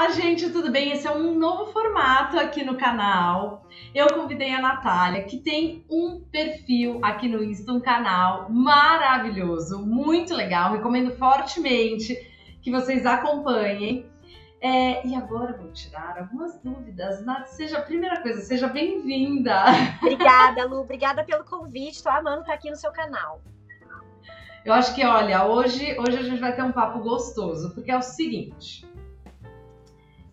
Olá, gente, tudo bem? Esse é um novo formato aqui no canal. Eu convidei a Natália, que tem um perfil aqui no Insta, um canal maravilhoso, muito legal. Recomendo fortemente que vocês acompanhem. E agora eu vou tirar algumas dúvidas. Nath, primeira coisa, seja bem-vinda. Obrigada, Lu. Obrigada pelo convite. Tô amando estar aqui no seu canal. Eu acho que, olha, hoje a gente vai ter um papo gostoso, porque é o seguinte.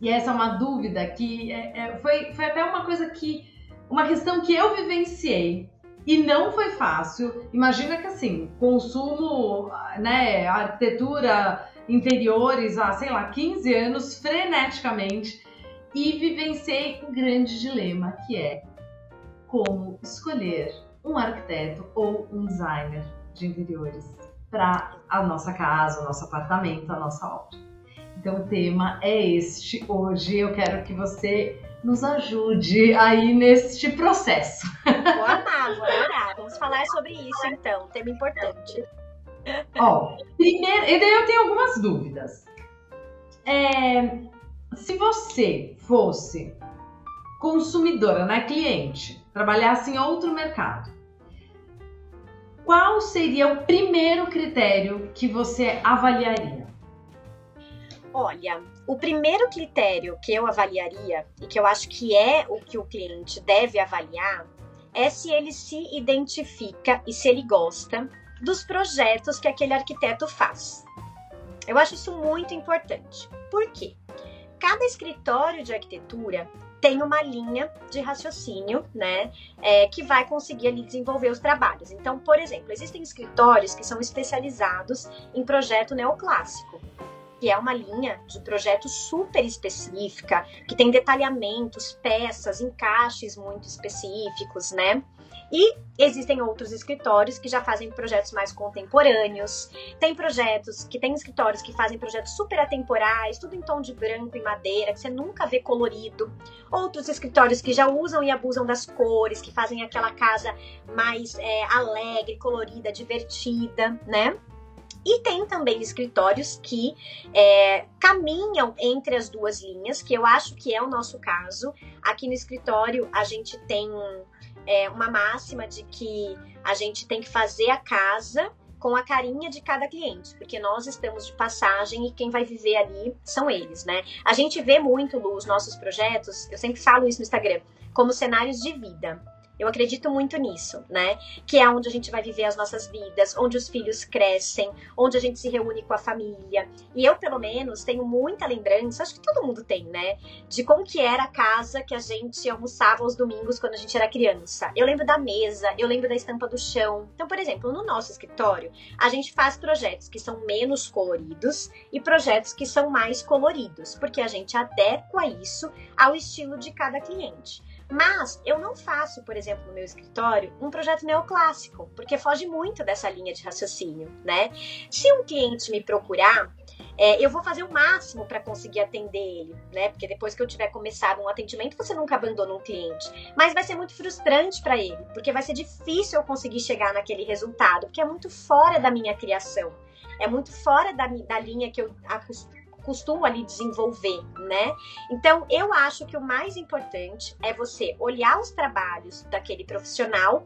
E essa é uma dúvida que foi até uma questão que eu vivenciei e não foi fácil. Imagina que assim, consumo, né, arquitetura, interiores há, sei lá, 15 anos, freneticamente, e vivenciei um grande dilema, que é como escolher um arquiteto ou um designer de interiores para a nossa casa, o nosso apartamento, a nossa obra. Então o tema é este hoje. Eu quero que você nos ajude aí neste processo. Vou amar, vou adorar. Vamos falar sobre isso então, tema importante. Primeiro, e daí eu tenho algumas dúvidas. Se você fosse consumidora, né, cliente, trabalhasse em outro mercado, qual seria o primeiro critério que você avaliaria? Olha, o primeiro critério que eu avaliaria, e que eu acho que é o que o cliente deve avaliar, é se ele se identifica e se ele gosta dos projetos que aquele arquiteto faz. Eu acho isso muito importante. Por quê? Cada escritório de arquitetura tem uma linha de raciocínio, né, que vai conseguir ali desenvolver os trabalhos. Então, por exemplo, existem escritórios que são especializados em projeto neoclássico, que é uma linha de projeto super específica, que tem detalhamentos, peças, encaixes muito específicos, né? E existem outros escritórios que já fazem projetos mais contemporâneos. Tem escritórios que fazem projetos super atemporais, tudo em tom de branco e madeira, que você nunca vê colorido. Outros escritórios que já usam e abusam das cores, que fazem aquela casa mais alegre, colorida, divertida, né? E tem também escritórios que caminham entre as duas linhas, que eu acho que é o nosso caso. Aqui no escritório a gente tem uma máxima de que a gente tem que fazer a casa com a carinha de cada cliente, porque nós estamos de passagem e quem vai viver ali são eles, né? A gente vê muito, Lu, os nossos projetos, eu sempre falo isso no Instagram, como cenários de vida. Eu acredito muito nisso, né? Que é onde a gente vai viver as nossas vidas, onde os filhos crescem, onde a gente se reúne com a família. E eu, pelo menos, tenho muita lembrança, acho que todo mundo tem, né? De como que era a casa que a gente almoçava aos domingos quando a gente era criança. Eu lembro da mesa, eu lembro da estampa do chão. Então, por exemplo, no nosso escritório, a gente faz projetos que são menos coloridos e projetos que são mais coloridos, porque a gente adequa isso ao estilo de cada cliente. Mas eu não faço, por exemplo, no meu escritório, um projeto neoclássico, porque foge muito dessa linha de raciocínio, né? Se um cliente me procurar, eu vou fazer o máximo para conseguir atender ele, né? Porque depois que eu tiver começado um atendimento, você nunca abandona um cliente. Mas vai ser muito frustrante para ele, porque vai ser difícil eu conseguir chegar naquele resultado, porque é muito fora da minha criação, é muito fora da linha que eu costumo ali desenvolver, né? Então, eu acho que o mais importante é você olhar os trabalhos daquele profissional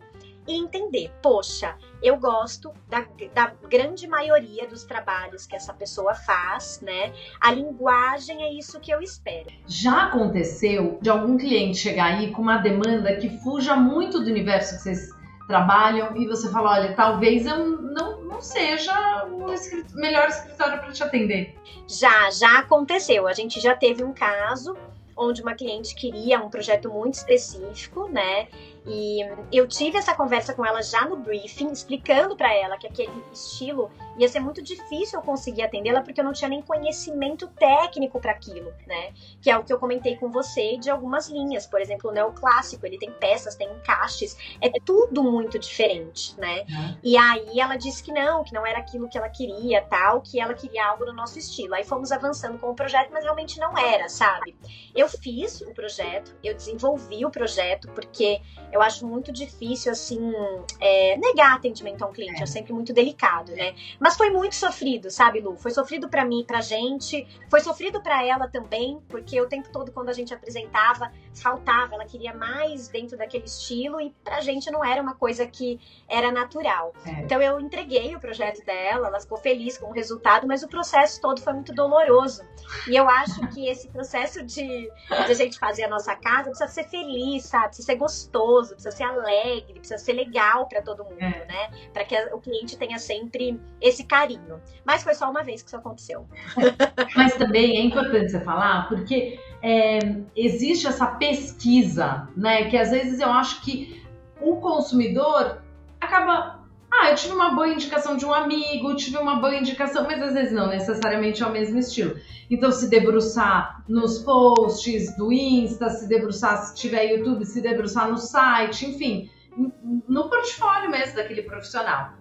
e entender, poxa, eu gosto da grande maioria dos trabalhos que essa pessoa faz, né? A linguagem é isso que eu espero. Já aconteceu de algum cliente chegar aí com uma demanda que fuja muito do universo que vocês trabalham e você fala, olha, talvez eu não seja o melhor escritório para te atender? Já aconteceu. A gente já teve um caso onde uma cliente queria um projeto muito específico, né? E eu tive essa conversa com ela já no briefing, explicando para ela que aquele estilo ia ser muito difícil eu conseguir atendê-la, porque eu não tinha nem conhecimento técnico para aquilo, né? Que é o que eu comentei com você de algumas linhas. Por exemplo, o neoclássico, ele tem peças, tem encaixes, é tudo muito diferente, né? E aí ela disse que não era aquilo que ela queria, tal, que ela queria algo no nosso estilo. Aí fomos avançando com o projeto, mas realmente não era, sabe? Eu fiz o projeto, eu desenvolvi o projeto, porque eu acho muito difícil, assim, negar atendimento a um cliente. É sempre muito delicado, né? Mas foi muito sofrido, sabe, Lu? Foi sofrido pra mim, pra gente. Foi sofrido pra ela também, porque o tempo todo, quando a gente apresentava, faltava. Ela queria mais dentro daquele estilo e pra gente não era uma coisa que era natural. Então eu entreguei o projeto dela, ela ficou feliz com o resultado, mas o processo todo foi muito doloroso. E eu acho que esse processo de a gente fazer a nossa casa precisa ser feliz, sabe? Precisa ser gostoso, precisa ser alegre, precisa ser legal pra todo mundo, né? Pra que o cliente tenha sempre esse carinho. Mas foi só uma vez que isso aconteceu. Mas também é importante você falar, porque existe essa pesquisa, né? Que às vezes eu acho que o consumidor acaba... eu tive uma boa indicação de um amigo, tive uma boa indicação, mas às vezes não necessariamente é o mesmo estilo. Então, se debruçar nos posts do Insta, se debruçar, se tiver YouTube, se debruçar no site, enfim, no portfólio mesmo daquele profissional.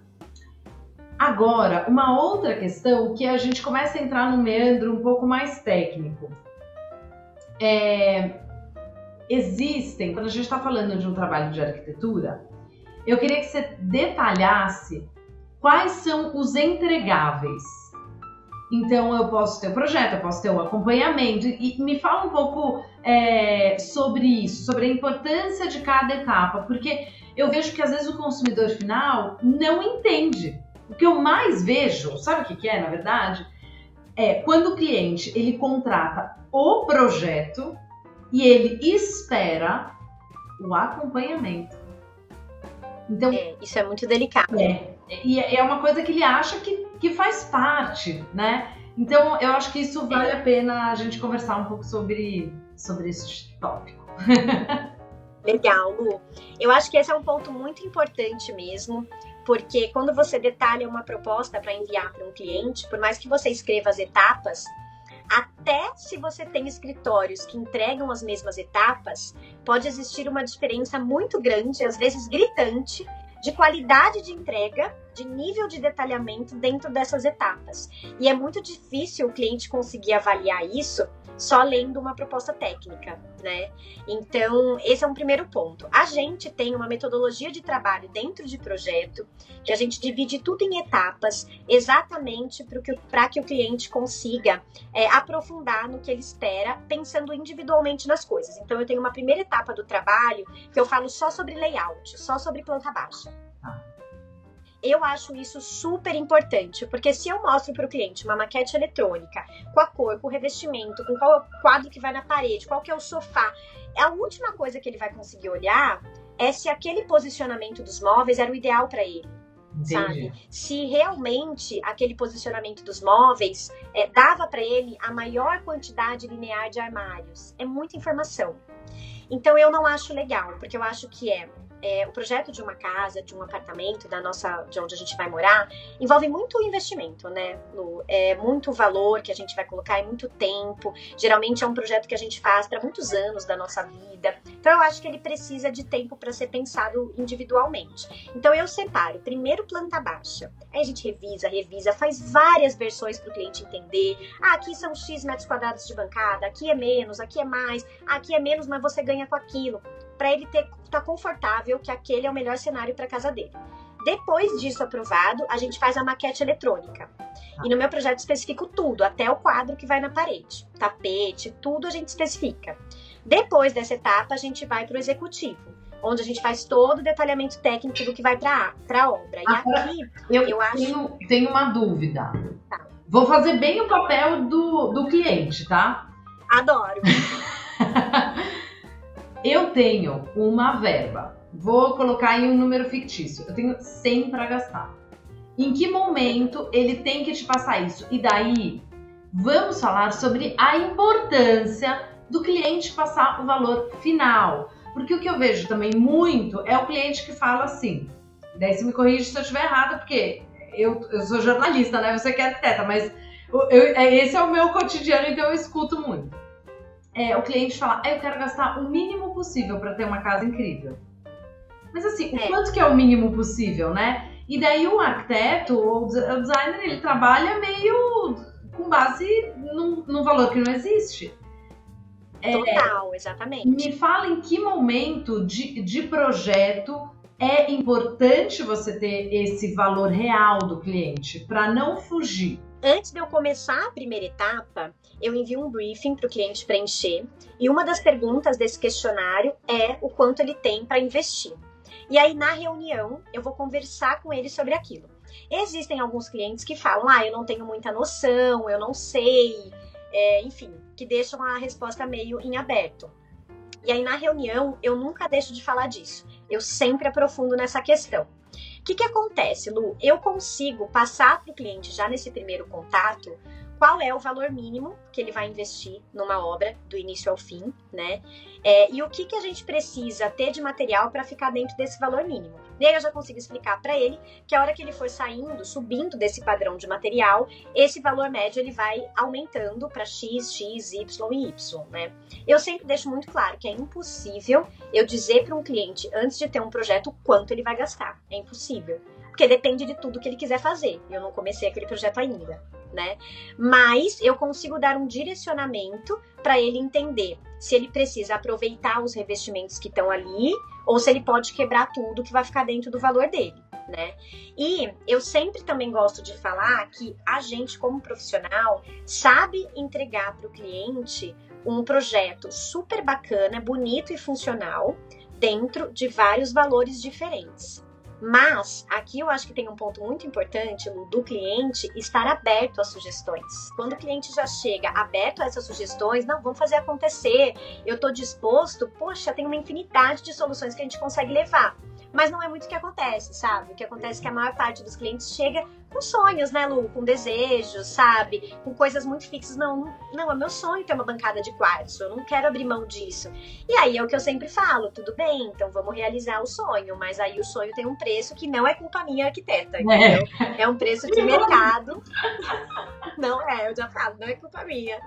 Agora, uma outra questão que a gente começa a entrar num meandro um pouco mais técnico. Existem, quando a gente está falando de um trabalho de arquitetura, eu queria que você detalhasse quais são os entregáveis. Então, eu posso ter o projeto, eu posso ter o acompanhamento. E me fala um pouco sobre isso, sobre a importância de cada etapa. Porque eu vejo que, às vezes, o consumidor final não entende. O que eu mais vejo, sabe o que é, na verdade? Quando o cliente ele contrata o projeto e ele espera o acompanhamento. Então, isso é muito delicado. E é uma coisa que ele acha que faz parte, né? Então, eu acho que isso vale a pena a gente conversar um pouco sobre esse tópico. Legal, Lu. Eu acho que esse é um ponto muito importante mesmo, porque quando você detalha uma proposta para enviar para um cliente, por mais que você escreva as etapas, até se você tem escritórios que entregam as mesmas etapas, pode existir uma diferença muito grande, às vezes gritante, de qualidade de entrega, de nível de detalhamento dentro dessas etapas. E é muito difícil o cliente conseguir avaliar isso só lendo uma proposta técnica, né? Então, esse é um primeiro ponto. A gente tem uma metodologia de trabalho dentro de projeto, que a gente divide tudo em etapas, exatamente para que o cliente consiga aprofundar no que ele espera, pensando individualmente nas coisas. Então, eu tenho uma primeira etapa do trabalho que eu falo só sobre layout, só sobre planta baixa. Eu acho isso super importante, porque se eu mostro para o cliente uma maquete eletrônica, com a cor, com o revestimento, com qual é o quadro que vai na parede, qual que é o sofá, a última coisa que ele vai conseguir olhar é se aquele posicionamento dos móveis era o ideal para ele. Sabe? Se realmente aquele posicionamento dos móveis dava para ele a maior quantidade linear de armários. É muita informação. Então eu não acho legal, porque eu acho que o projeto de uma casa, de um apartamento, de onde a gente vai morar, envolve muito investimento, né, Lu? Muito valor que a gente vai colocar, muito tempo. Geralmente é um projeto que a gente faz para muitos anos da nossa vida. Então eu acho que ele precisa de tempo para ser pensado individualmente. Então eu separo primeiro planta baixa, aí a gente revisa, faz várias versões para o cliente entender. Aqui são X metros quadrados de bancada, aqui é menos, aqui é mais, aqui é menos, mas você ganha com aquilo. Para ele estar confortável que aquele é o melhor cenário para a casa dele. Depois disso aprovado, a gente faz a maquete eletrônica. E no meu projeto especifico tudo, até o quadro que vai na parede. Tapete, tudo a gente especifica. Depois dessa etapa, a gente vai para o executivo, onde a gente faz todo o detalhamento técnico do que vai para a obra. E aqui, eu acho... tenho uma dúvida. Tá. Vou fazer bem o papel do cliente, tá? Adoro. Eu tenho uma verba, vou colocar em um número fictício, eu tenho 100 para gastar. Em que momento ele tem que te passar isso? E daí, vamos falar sobre a importância do cliente passar o valor final. Porque o que eu vejo também muito é o cliente que fala assim, daí você me corrige se eu estiver errada, porque eu sou jornalista, né? Você que é arquiteta, mas esse é o meu cotidiano, então eu escuto muito. O cliente fala, eu quero gastar o mínimo possível para ter uma casa incrível. Mas assim, o quanto que é o mínimo possível, né? E daí o arquiteto ou o designer, ele trabalha meio com base num valor que não existe. Total, exatamente. Me fala em que momento de projeto é importante você ter esse valor real do cliente, para não fugir. Antes de eu começar a primeira etapa, eu envio um briefing para o cliente preencher, e uma das perguntas desse questionário é o quanto ele tem para investir. E aí, na reunião, eu vou conversar com ele sobre aquilo. Existem alguns clientes que falam, eu não tenho muita noção, eu não sei, enfim, que deixam a resposta meio em aberto. E aí, na reunião, eu nunca deixo de falar disso. Eu sempre aprofundo nessa questão. O que acontece, Lu? Eu consigo passar para o cliente, já nesse primeiro contato, qual é o valor mínimo que ele vai investir numa obra, do início ao fim, né? E o que a gente precisa ter de material para ficar dentro desse valor mínimo. E aí eu já consigo explicar para ele que a hora que ele for saindo, subindo desse padrão de material, esse valor médio ele vai aumentando para X, X, Y e Y, né? Eu sempre deixo muito claro que é impossível eu dizer para um cliente, antes de ter um projeto, quanto ele vai gastar. É impossível. Porque depende de tudo que ele quiser fazer. Eu não comecei aquele projeto ainda, né? Mas eu consigo dar um direcionamento para ele entender se ele precisa aproveitar os revestimentos que estão ali ou se ele pode quebrar tudo que vai ficar dentro do valor dele, né? E eu sempre também gosto de falar que a gente, como profissional, sabe entregar para o cliente um projeto super bacana, bonito e funcional dentro de vários valores diferentes. Mas, aqui eu acho que tem um ponto muito importante, Lu, do cliente estar aberto às sugestões. Quando o cliente já chega aberto a essas sugestões, não, vamos fazer acontecer, eu estou disposto, poxa, tem uma infinidade de soluções que a gente consegue levar. Mas não é muito o que acontece, sabe? O que acontece é que a maior parte dos clientes chega com sonhos, né, Lu? Com desejos, sabe? Com coisas muito fixas. Não, é meu sonho ter uma bancada de quartzo. Eu não quero abrir mão disso. E aí é o que eu sempre falo. Tudo bem, então vamos realizar o sonho. Mas aí o sonho tem um preço que não é culpa minha, arquiteta, entendeu? É um preço de mercado. Não é, eu já falo, não é culpa minha.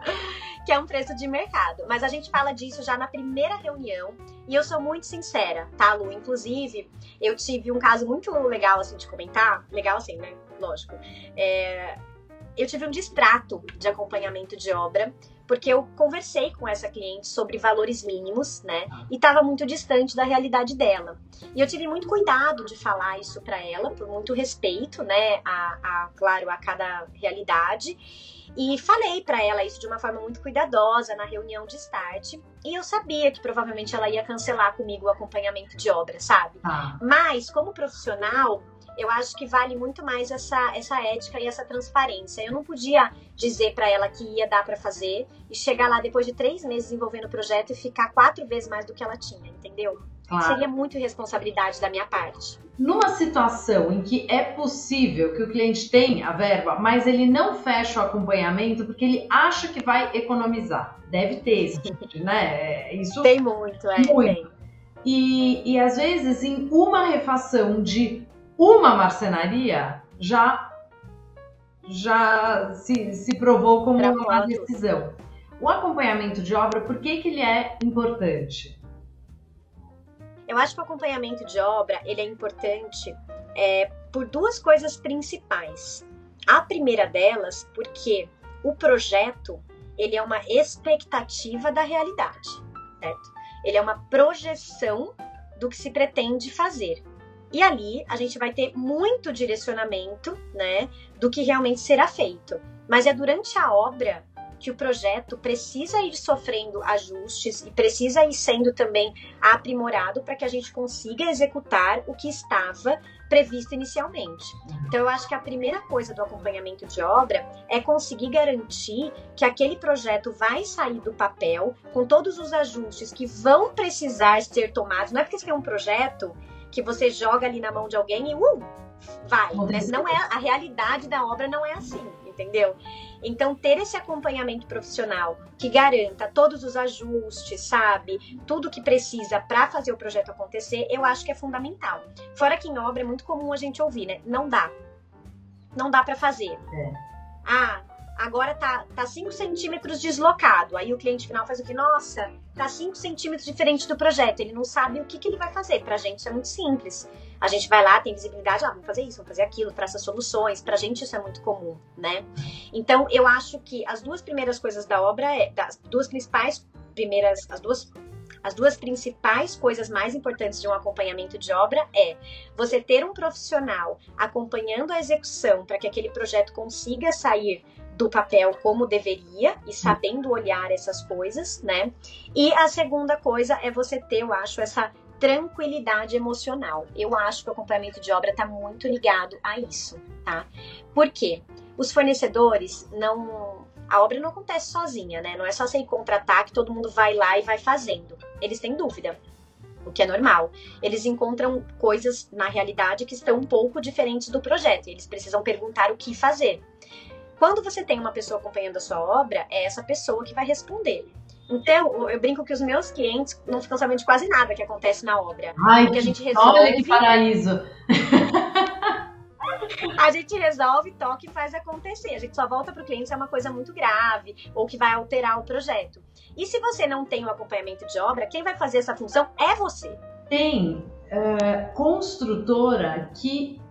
Que é um preço de mercado. Mas a gente fala disso já na primeira reunião. E eu sou muito sincera, tá, Lu? Inclusive, eu tive um caso muito legal, assim, de comentar. Legal assim, né? Lógico. Eu tive um distrato de acompanhamento de obra, porque eu conversei com essa cliente sobre valores mínimos, né? E estava muito distante da realidade dela. E eu tive muito cuidado de falar isso para ela, por muito respeito, né? Claro, a cada realidade. E falei para ela isso de uma forma muito cuidadosa na reunião de start. E eu sabia que provavelmente ela ia cancelar comigo o acompanhamento de obra, sabe? Mas, como profissional, eu acho que vale muito mais essa ética e essa transparência. Eu não podia dizer para ela que ia dar para fazer e chegar lá depois de 3 meses envolvendo o projeto e ficar 4 vezes mais do que ela tinha, entendeu? Claro. Seria muito irresponsabilidade da minha parte. Numa situação em que é possível que o cliente tenha a verba, mas ele não fecha o acompanhamento porque ele acha que vai economizar. Deve ter esse tipo, né? Isso tem muito, muito. Tem. E às vezes em uma refação de uma marcenaria já se provou como uma decisão. O acompanhamento de obra, por que ele é importante? Eu acho que o acompanhamento de obra ele é importante por 2 coisas principais. A primeira delas, porque o projeto ele é uma expectativa da realidade, certo? Ele é uma projeção do que se pretende fazer. E ali a gente vai ter muito direcionamento, né, do que realmente será feito. Mas é durante a obra que o projeto precisa ir sofrendo ajustes e precisa ir sendo também aprimorado para que a gente consiga executar o que estava previsto inicialmente. Então, eu acho que a primeira coisa do acompanhamento de obra é conseguir garantir que aquele projeto vai sair do papel com todos os ajustes que vão precisar ser tomados. Não é porque você tem um projeto que você joga ali na mão de alguém e vai. Né? Não é, a realidade da obra não é assim, entendeu? Então, ter esse acompanhamento profissional que garanta todos os ajustes, sabe? Tudo que precisa para fazer o projeto acontecer, eu acho que é fundamental. Fora que em obra é muito comum a gente ouvir, né? Não dá. Não dá para fazer. Agora tá 5 centímetros deslocado. Aí o cliente final faz o que? Nossa, tá 5 centímetros diferente do projeto. Ele não sabe o que ele vai fazer. Pra gente isso é muito simples. A gente vai lá, tem visibilidade, vamos fazer isso, vamos fazer aquilo, traça soluções. Pra gente isso é muito comum, né? Então, eu acho que as 2 primeiras coisas da obra, das 2 principais as duas principais coisas mais importantes de um acompanhamento de obra é você ter um profissional acompanhando a execução para que aquele projeto consiga sair do papel como deveria e sabendo olhar essas coisas, né? E a segunda coisa é você ter, eu acho, essa tranquilidade emocional. Eu acho que o acompanhamento de obra está muito ligado a isso, tá? Por quê? Os fornecedores a obra não acontece sozinha, né? Não é só você ir contratar que todo mundo vai lá e vai fazendo. Eles têm dúvida, o que é normal. Eles encontram coisas na realidade que estão um pouco diferentes do projeto e eles precisam perguntar o que fazer. Quando você tem uma pessoa acompanhando a sua obra, é essa pessoa que vai responder. Então, eu brinco que os meus clientes não ficam sabendo de quase nada que acontece na obra. Ai, porque a gente resolve... olha que paraíso! A gente resolve, toca e faz acontecer. A gente só volta para o cliente se é uma coisa muito grave ou que vai alterar o projeto. E se você não tem o acompanhamento de obra, quem vai fazer essa função é você. Tem construtora que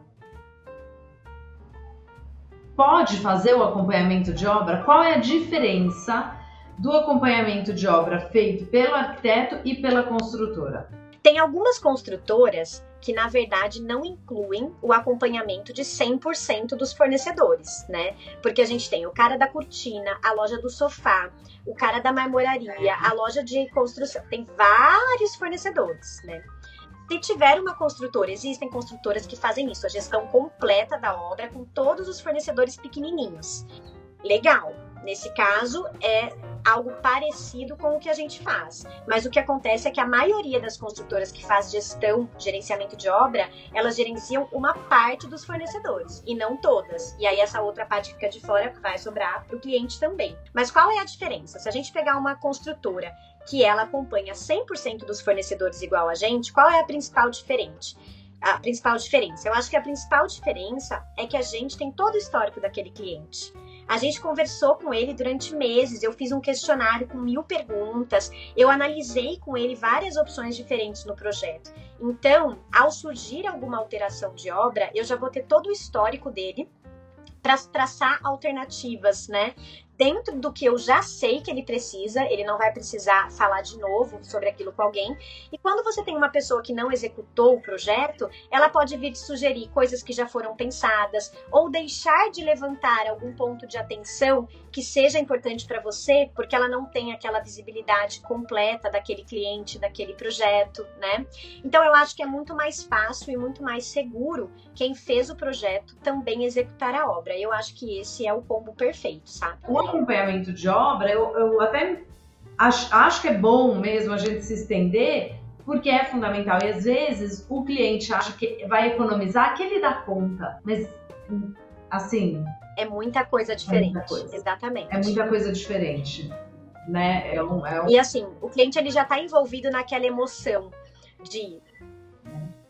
pode fazer o acompanhamento de obra. Qual é a diferença do acompanhamento de obra feito pelo arquiteto e pela construtora? Tem algumas construtoras que, na verdade, não incluem o acompanhamento de 100% dos fornecedores, né? Porque a gente tem o cara da cortina, a loja do sofá, o cara da marmoraria, a loja de construção. Tem vários fornecedores, né? Se tiver uma construtora, existem construtoras que fazem isso, a gestão completa da obra com todos os fornecedores pequenininhos. Legal. Nesse caso, é algo parecido com o que a gente faz. Mas o que acontece é que a maioria das construtoras que faz gerenciamento de obra, elas gerenciam uma parte dos fornecedores, e não todas. E aí essa outra parte que fica de fora vai sobrar para o cliente também. Mas qual é a diferença? Se a gente pegar uma construtora que ela acompanha 100% dos fornecedores igual a gente, qual é a principal diferença? Eu acho que a principal diferença é que a gente tem todo o histórico daquele cliente. A gente conversou com ele durante meses, eu fiz um questionário com 1000 perguntas, eu analisei com ele várias opções diferentes no projeto. Então, ao surgir alguma alteração de obra, eu já vou ter todo o histórico dele para traçar alternativas, né? Dentro do que eu já sei que ele precisa, ele não vai precisar falar de novo sobre aquilo com alguém. E quando você tem uma pessoa que não executou o projeto, ela pode vir te sugerir coisas que já foram pensadas ou deixar de levantar algum ponto de atenção que seja importante para você, porque ela não tem aquela visibilidade completa daquele cliente, daquele projeto, né? Então eu acho que é muito mais fácil e muito mais seguro quem fez o projeto também executar a obra. Eu acho que esse é o combo perfeito, sabe? O acompanhamento de obra, eu até acho que é bom mesmo a gente se estender, porque é fundamental. E às vezes o cliente acha que vai economizar, que ele dá conta. Mas, assim... é muita coisa diferente. É muita coisa. Exatamente. É muita coisa diferente, né? E assim, o cliente ele já está envolvido naquela emoção de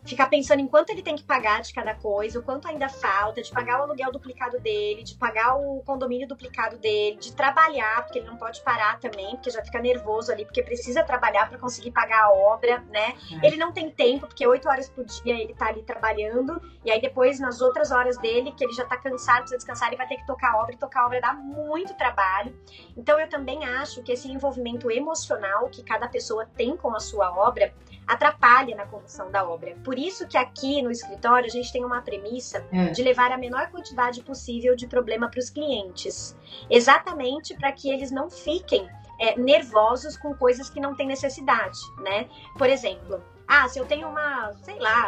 ficar pensando em quanto ele tem que pagar de cada coisa, o quanto ainda falta, de pagar o aluguel duplicado dele, de pagar o condomínio duplicado dele, de trabalhar, porque ele não pode parar também, porque já fica nervoso ali, porque precisa trabalhar para conseguir pagar a obra, né? Ele não tem tempo, porque 8 horas por dia ele tá ali trabalhando, e aí depois, nas outras horas dele, que ele já tá cansado, precisa descansar, ele vai ter que tocar a obra, e tocar a obra dá muito trabalho. Então, eu também acho que esse envolvimento emocional que cada pessoa tem com a sua obra atrapalha na condução da obra. Por isso que aqui no escritório a gente tem uma premissa de levar a menor quantidade possível de problema para os clientes. Exatamente para que eles não fiquem nervosos com coisas que não têm necessidade, né? Por exemplo, se eu tenho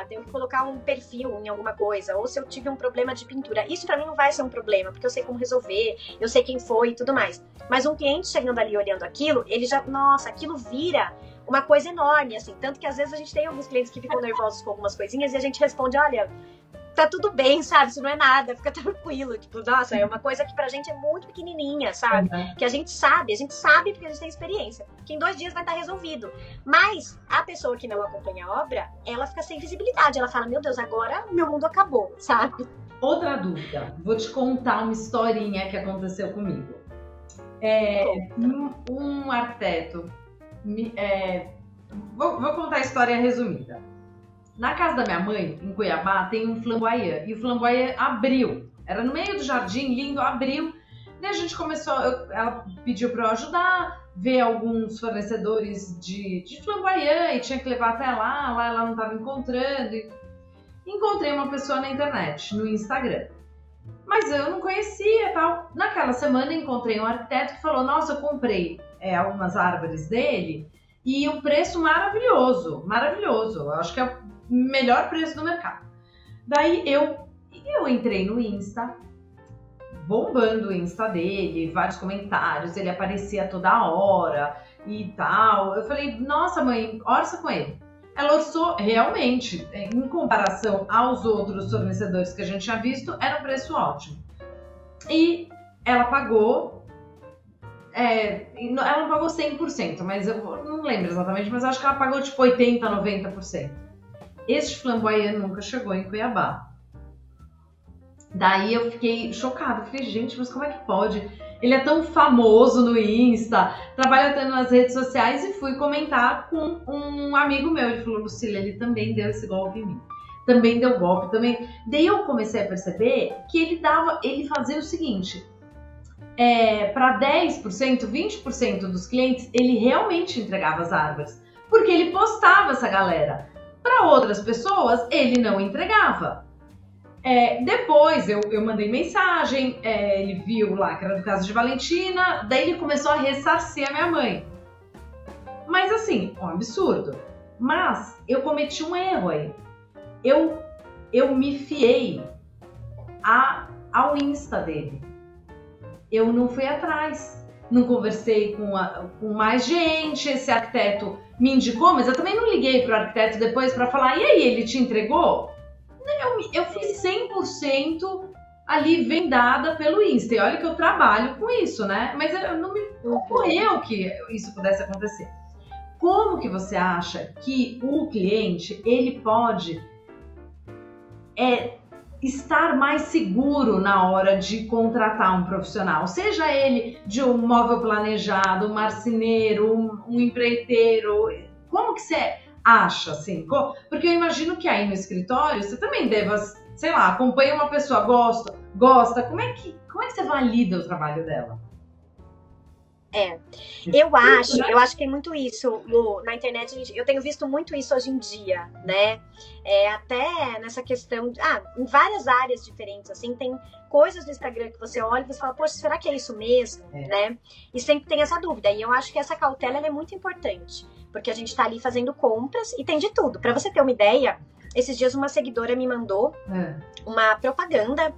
tenho que colocar um perfil em alguma coisa, ou se eu tive um problema de pintura, isso pra mim não vai ser um problema, porque eu sei como resolver, eu sei quem foi e tudo mais. Mas um cliente chegando ali olhando aquilo, ele já, aquilo vira uma coisa enorme, assim, tanto que às vezes a gente tem alguns clientes que ficam nervosos com algumas coisinhas e a gente responde, olha, tá tudo bem, sabe, isso não é nada, fica tranquilo, tipo, nossa, é uma coisa que pra gente é muito pequenininha, sabe, que a gente sabe porque a gente tem experiência, que em 2 dias vai estar resolvido, mas a pessoa que não acompanha a obra, ela fica sem visibilidade, ela fala, meu Deus, agora meu mundo acabou, sabe? Outra dúvida, vou te contar uma historinha que aconteceu comigo. Um arquiteto, vou contar a história resumida. Na casa da minha mãe, em Cuiabá, tem um flamboyant. E o flamboyant abriu. Era no meio do jardim, lindo, abriu. Daí a gente começou, ela pediu para eu ajudar, ver alguns fornecedores de flamboyant e tinha que levar até lá ela não estava encontrando. Encontrei uma pessoa na internet, no Instagram. Mas eu não conhecia e tal. Naquela semana encontrei um arquiteto que falou, nossa, eu comprei algumas árvores dele e o preço maravilhoso, maravilhoso. Eu acho que é o melhor preço do mercado. Daí eu entrei no Insta, bombando o Insta dele, vários comentários, ele aparecia toda hora e tal. Eu falei, nossa mãe, orça com ele. Ela orçou realmente, em comparação aos outros fornecedores que a gente tinha visto, era um preço ótimo. E ela pagou, ela não pagou 100%, mas eu não lembro exatamente, mas eu acho que ela pagou tipo 80%, 90%. Este flamboyant nunca chegou em Cuiabá. Daí eu fiquei chocada, falei, gente, mas como é que pode? Ele é tão famoso no Insta, trabalha tanto nas redes sociais, e fui comentar com um amigo meu. Ele falou, Lucília, ele também deu esse golpe em mim. Também deu golpe, também. Daí eu comecei a perceber que ele fazia o seguinte, para 10%, 20% dos clientes, ele realmente entregava as árvores, porque ele postava essa galera. Para outras pessoas, ele não entregava. Depois eu mandei mensagem, ele viu lá que era do caso de Valentina, daí ele começou a ressarcir a minha mãe. Mas assim, um absurdo. Mas eu cometi um erro aí. Eu me fiei ao Insta dele. Eu não fui atrás, não conversei com mais gente, esse arquiteto me indicou, mas eu também não liguei pro arquiteto depois para falar, e aí, ele te entregou? Eu fui 100% ali vendada pelo Insta. E olha que eu trabalho com isso, né? Mas não me ocorreu que isso pudesse acontecer. Como que você acha que o cliente, ele pode estar mais seguro na hora de contratar um profissional? Seja ele de um móvel planejado, um marceneiro, um empreiteiro. Como que você acha, assim? Porque eu imagino que aí no escritório você também deva, sei lá, acompanha uma pessoa, gosta, como é que você valida o trabalho dela? Eu acho que tem muito isso, Lu, na internet. Eu tenho visto muito isso hoje em dia, né? Até nessa questão, em várias áreas diferentes, assim, tem coisas no Instagram que você olha e você fala, poxa, será que é isso mesmo, né? E sempre tem essa dúvida, e eu acho que essa cautela ela é muito importante, porque a gente tá ali fazendo compras e tem de tudo. Pra você ter uma ideia, esses dias uma seguidora me mandou uma propaganda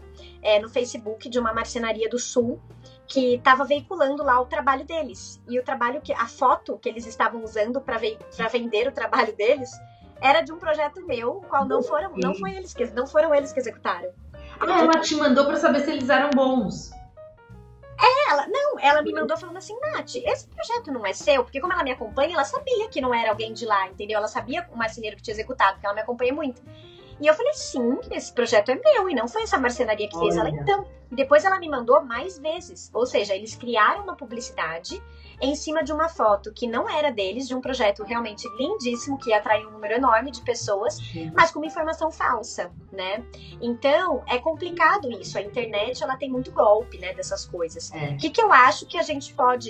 no Facebook de uma marcenaria do Sul, que estava veiculando lá o trabalho deles. E o trabalho a foto que eles estavam usando para vender o trabalho deles era de um projeto meu, o qual não foram eles que executaram. Ela te mandou para saber se eles eram bons. Ela me mandou falando assim, Nath, esse projeto não é seu, porque como ela me acompanha, ela sabia que não era alguém de lá, entendeu? Ela sabia o marceneiro que tinha executado, porque ela me acompanha muito. E eu falei, sim, esse projeto é meu, e não foi essa marcenaria que fez. Ela, então. E depois ela me mandou mais vezes. Ou seja, eles criaram uma publicidade em cima de uma foto que não era deles, de um projeto realmente lindíssimo, que ia atrair um número enorme de pessoas, mas com uma informação falsa, né? Então, é complicado isso. A internet, ela tem muito golpe, né, dessas coisas. O que eu acho que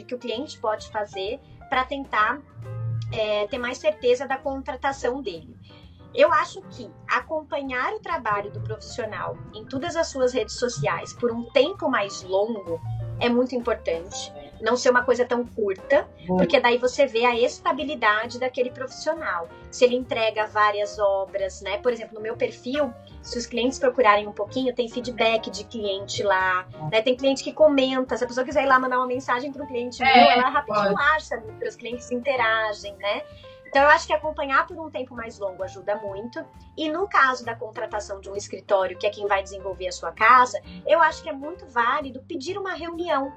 que o cliente pode fazer para tentar ter mais certeza da contratação dele? Eu acho que acompanhar o trabalho do profissional em todas as suas redes sociais por um tempo mais longo é muito importante. Não ser uma coisa tão curta, porque daí você vê a estabilidade daquele profissional. Se ele entrega várias obras, né? Por exemplo, no meu perfil, se os clientes procurarem um pouquinho, tem feedback de cliente lá, né? Tem cliente que comenta. Se a pessoa quiser ir lá mandar uma mensagem para um cliente meu, ela rapidinho acha, para os clientes interagem, né? Então, eu acho que acompanhar por um tempo mais longo ajuda muito. E no caso da contratação de um escritório, que é quem vai desenvolver a sua casa, eu acho que é muito válido pedir uma reunião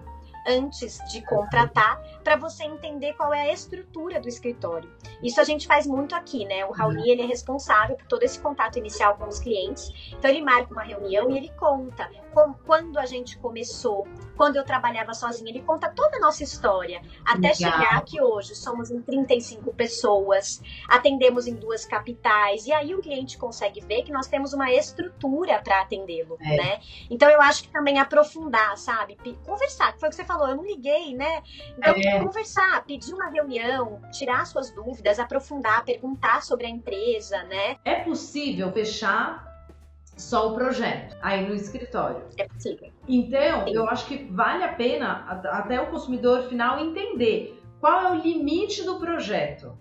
antes de contratar, para você entender qual é a estrutura do escritório. Isso a gente faz muito aqui, né? O Raoni, ele é responsável por todo esse contato inicial com os clientes. Então, ele marca uma reunião e ele conta quando a gente começou, quando eu trabalhava sozinha. Ele conta toda a nossa história, até chegar que hoje somos em 35 pessoas, atendemos em 2 capitais, e aí o cliente consegue ver que nós temos uma estrutura para atendê-lo, né? Então eu acho que também aprofundar, sabe? Conversar, que foi o que você falou, eu não liguei, né? Então conversar, pedir uma reunião, tirar suas dúvidas, aprofundar, perguntar sobre a empresa, né? É possível fechar só o projeto aí no escritório? É possível. Então, eu acho que vale a pena até o consumidor final entender qual é o limite do projeto.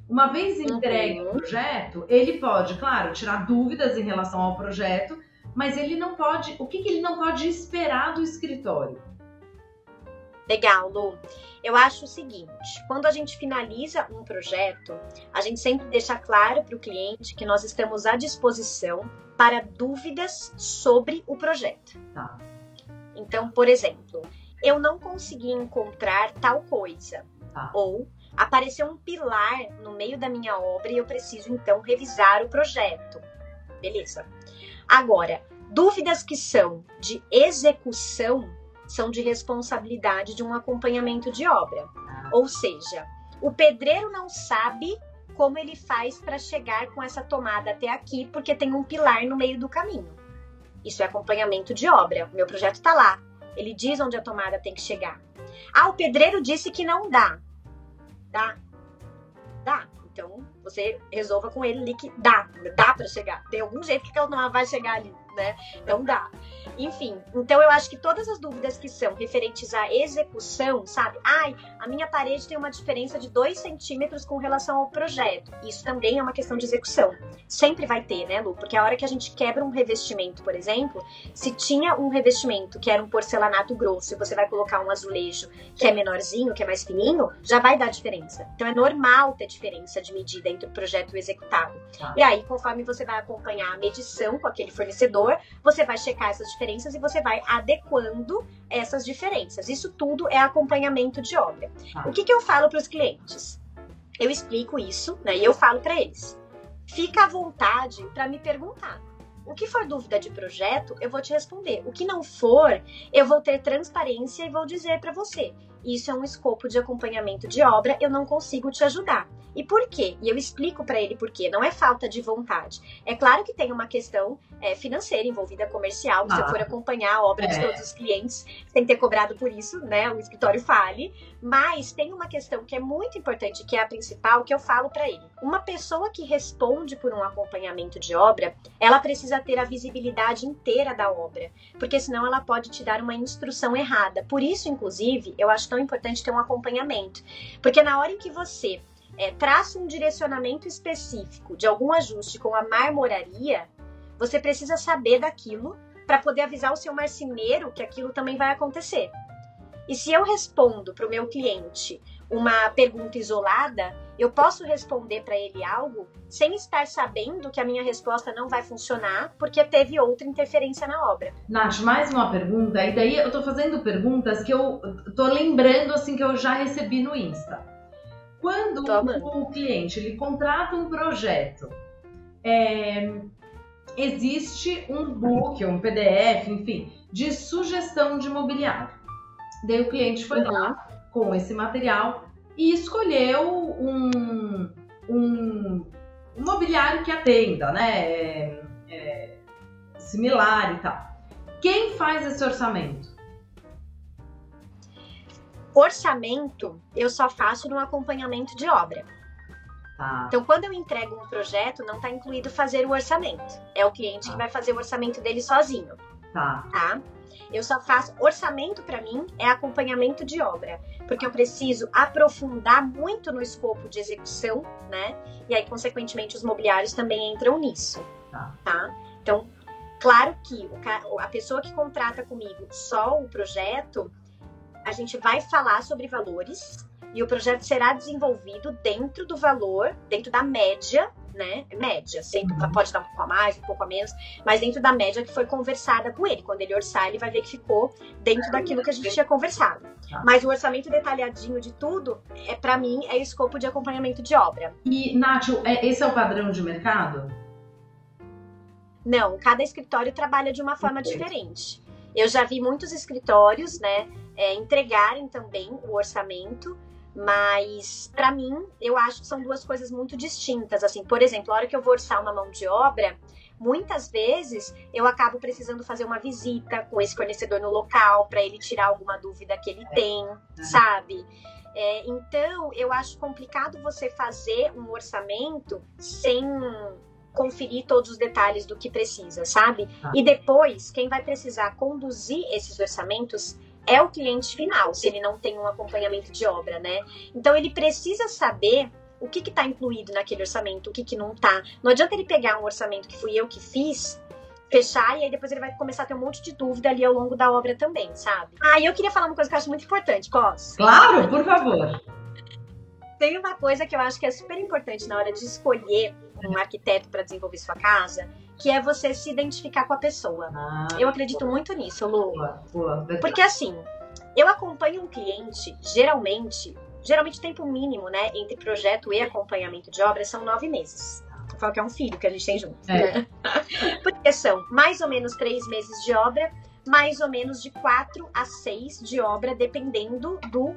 Uma vez entregue o projeto, ele pode, claro, tirar dúvidas em relação ao projeto, mas ele não pode. O que ele não pode esperar do escritório? Legal, Lu. Eu acho o seguinte, quando a gente finaliza um projeto, a gente sempre deixa claro para o cliente que nós estamos à disposição para dúvidas sobre o projeto. Tá. Então, por exemplo, eu não consegui encontrar tal coisa. Tá. Ou apareceu um pilar no meio da minha obra e eu preciso, então, revisar o projeto. Beleza. Agora, dúvidas que são de execução são de responsabilidade de um acompanhamento de obra. Ou seja, o pedreiro não sabe como ele faz para chegar com essa tomada até aqui, porque tem um pilar no meio do caminho. Isso é acompanhamento de obra. O meu projeto está lá. Ele diz onde a tomada tem que chegar. Ah, o pedreiro disse que não dá. Dá. Dá. Então, você resolva com ele ali que dá para chegar. Tem algum jeito que aquela tomada vai chegar ali, né? Então dá. Enfim, então eu acho que todas as dúvidas que são referentes à execução, sabe? Ai, a minha parede tem uma diferença de 2 centímetros com relação ao projeto. Isso também é uma questão de execução. Sempre vai ter, né, Lu? Porque a hora que a gente quebra um revestimento, por exemplo, se tinha um revestimento que era um porcelanato grosso e você vai colocar um azulejo que é menorzinho, que é mais fininho, já vai dar diferença. Então é normal ter diferença de medida entre o projeto e o executado. E aí, conforme você vai acompanhar a medição com aquele fornecedor, você vai checar essas diferenças e você vai adequando essas diferenças. Isso tudo é acompanhamento de obra. O que eu falo para os clientes? Eu explico isso, né? E eu falo para eles. Fica à vontade para me perguntar. O que for dúvida de projeto, eu vou te responder. O que não for, eu vou ter transparência e vou dizer para você. Isso é um escopo de acompanhamento de obra, eu não consigo te ajudar. E por quê? E eu explico para ele por quê. Não é falta de vontade. É claro que tem uma questão financeira envolvida, comercial. Se você for acompanhar a obra de todos os clientes, tem que ter cobrado por isso, né? O escritório fale. Mas tem uma questão que é muito importante, que é a principal, que eu falo para ele. Uma pessoa que responde por um acompanhamento de obra, ela precisa ter a visibilidade inteira da obra. Porque senão ela pode te dar uma instrução errada. Por isso, inclusive, eu acho tão importante ter um acompanhamento. Porque na hora em que você traça um direcionamento específico de algum ajuste com a marmoraria, você precisa saber daquilo para poder avisar o seu marceneiro que aquilo também vai acontecer. E se eu respondo para o meu cliente uma pergunta isolada, eu posso responder para ele algo sem estar sabendo que a minha resposta não vai funcionar porque teve outra interferência na obra. Nath, mais uma pergunta, e daí eu tô fazendo perguntas que eu tô lembrando assim que eu já recebi no Insta. Quando o cliente ele contrata um projeto, existe um book, um PDF, enfim, de sugestão de mobiliário. Daí o cliente foi lá com esse material e escolheu um mobiliário que atenda, né? Similar e tal. Quem faz esse orçamento? Orçamento eu só faço no acompanhamento de obra. Tá. Então, quando eu entrego um projeto, não está incluído fazer o orçamento. É o cliente que vai fazer o orçamento dele sozinho. Tá? Eu só faço orçamento, para mim, é acompanhamento de obra, porque eu preciso aprofundar muito no escopo de execução, né? E aí, consequentemente, os mobiliários também entram nisso. Tá? Então, claro que a pessoa que contrata comigo só o projeto, a gente vai falar sobre valores e o projeto será desenvolvido dentro do valor, dentro da média, né? Média, sempre pode dar um pouco a mais, um pouco a menos, mas dentro da média que foi conversada com ele. Quando ele orçar, ele vai ver que ficou dentro daquilo que a gente tinha conversado. Mas o orçamento detalhadinho de tudo, para mim, é escopo de acompanhamento de obra. E, Nath, esse é o padrão de mercado? Não, cada escritório trabalha de uma forma diferente. Eu já vi muitos escritórios, né, entregarem também o orçamento, mas para mim eu acho que são duas coisas muito distintas. Assim, por exemplo, a hora que eu vou orçar uma mão de obra, muitas vezes eu acabo precisando fazer uma visita com esse fornecedor no local para ele tirar alguma dúvida que ele tem, sabe? Então eu acho complicado você fazer um orçamento sem conferir todos os detalhes do que precisa, sabe? E depois, quem vai precisar conduzir esses orçamentos é o cliente final, se ele não tem um acompanhamento de obra, né? Então ele precisa saber o que está incluído naquele orçamento, o que não tá. Não adianta ele pegar um orçamento que fui eu que fiz, fechar, e aí depois ele vai começar a ter um monte de dúvida ali ao longo da obra também, sabe? E eu queria falar uma coisa que eu acho muito importante, posso? Claro, por favor. Tem uma coisa que eu acho que é super importante na hora de escolher um arquiteto para desenvolver sua casa, que é você se identificar com a pessoa. Eu acredito muito nisso, Lu. Porque assim, eu acompanho um cliente, geralmente o tempo mínimo, né, entre projeto e acompanhamento de obra são 9 meses. Eu falo que é um filho que a gente tem junto, né? Porque são mais ou menos 3 meses de obra, mais ou menos de 4 a 6 de obra, dependendo do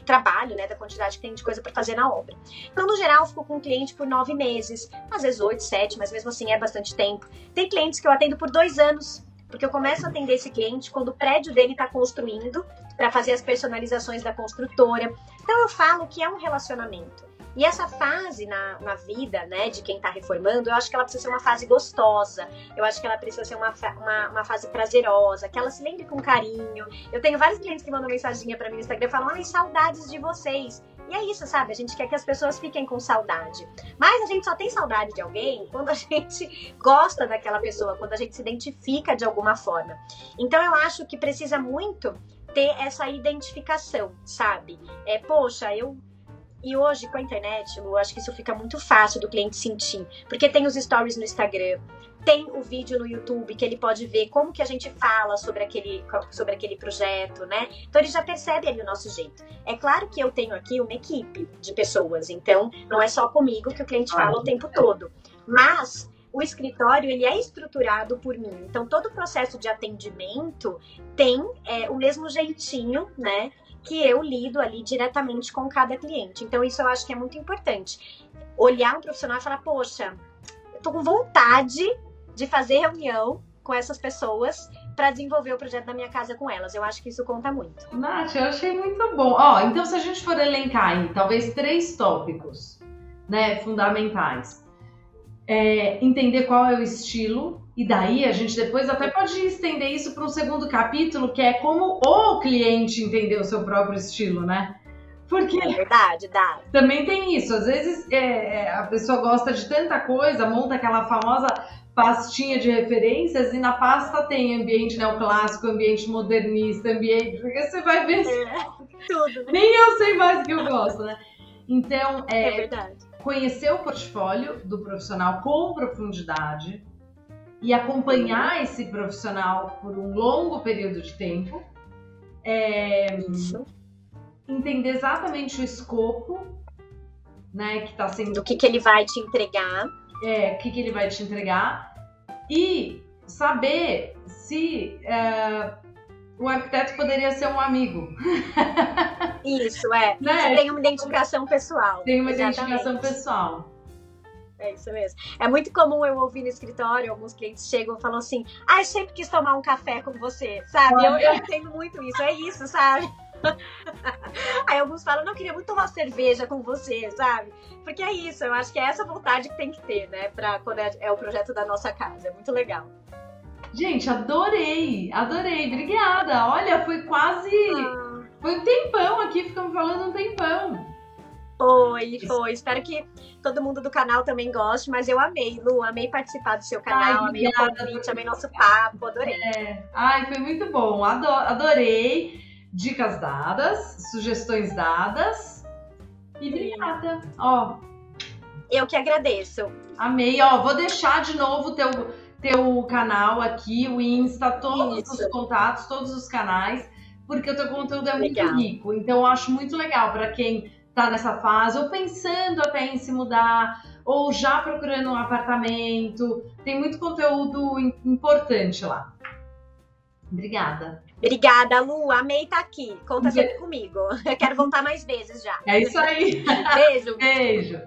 trabalho, né, da quantidade que tem de coisa para fazer na obra. Então, no geral, eu fico com o cliente por 9 meses, às vezes 8, 7, mas mesmo assim é bastante tempo. Tem clientes que eu atendo por 2 anos, porque eu começo a atender esse cliente quando o prédio dele está construindo, para fazer as personalizações da construtora. Então, eu falo que é um relacionamento. E essa fase na vida, né, de quem tá reformando, eu acho que ela precisa ser uma fase gostosa, eu acho que ela precisa ser uma fase prazerosa, que ela se lembre com carinho. Eu tenho vários clientes que mandam mensaginha pra mim no Instagram e falam, ai, saudades de vocês. E é isso, sabe? A gente quer que as pessoas fiquem com saudade. Mas a gente só tem saudade de alguém quando a gente gosta daquela pessoa, quando a gente se identifica de alguma forma. Então eu acho que precisa muito ter essa identificação, sabe? E hoje, com a internet, eu acho que isso fica muito fácil do cliente sentir. Porque tem os stories no Instagram, tem o vídeo no YouTube, que ele pode ver como que a gente fala sobre aquele projeto, né? Então, ele já percebe ali o nosso jeito. É claro que eu tenho aqui uma equipe de pessoas, então não é só comigo que o cliente fala o tempo todo. Mas o escritório, ele é estruturado por mim. Então, todo o processo de atendimento tem o mesmo jeitinho, né? Que eu lido ali diretamente com cada cliente. Então, isso eu acho que é muito importante. Olhar um profissional e falar, poxa, eu tô com vontade de fazer reunião com essas pessoas para desenvolver o projeto da minha casa com elas. Eu acho que isso conta muito. Nath, eu achei muito bom. Então, se a gente for elencar aí, talvez 3 tópicos, né, fundamentais. Entender qual é o estilo, e daí a gente depois até pode estender isso para um segundo capítulo, que é como o cliente entender o seu próprio estilo, né? Porque é verdade, dá. Também tem isso, às vezes a pessoa gosta de tanta coisa, monta aquela famosa pastinha de referências e na pasta tem ambiente neoclássico, ambiente modernista, ambiente... Porque você vai ver... Tudo. Nem eu sei mais o que eu gosto, né? Então, é verdade. Conhecer o portfólio do profissional com profundidade e acompanhar esse profissional por um longo período de tempo. Isso. Entender exatamente o escopo, né, que está sendo... Do que ele vai te entregar. O que ele vai te entregar. E saber se o arquiteto poderia ser um amigo. Isso, né? Você tem uma identificação pessoal. Tem uma identificação pessoal. É isso mesmo. É muito comum eu ouvir no escritório, alguns clientes chegam e falam assim, eu sempre quis tomar um café com você, sabe? Eu entendo muito isso, é isso, sabe? Aí alguns falam, não, eu queria muito tomar cerveja com você, sabe? Porque é isso, eu acho que é essa vontade que tem que ter, né? Pra quando é o projeto da nossa casa, é muito legal. Gente, adorei, obrigada. Olha, foi quase... Foi um tempão aqui, ficamos falando um tempão. Foi. Espero que todo mundo do canal também goste, mas eu amei, Lu, amei participar do seu canal, amei o convite, amei nosso papo, adorei. Foi muito bom, adorei. Dicas dadas, sugestões dadas e obrigada. Eu que agradeço. Amei, vou deixar de novo teu canal aqui, o Insta, todos os contatos, todos os canais, porque o teu conteúdo é muito rico. Então eu acho muito legal para quem tá nessa fase, ou pensando até em se mudar, ou já procurando um apartamento. Tem muito conteúdo importante lá. Obrigada. Obrigada, Lu. Amei estar aqui. Conta sempre comigo. Eu quero voltar mais vezes já. É isso aí. Beijo. Beijo.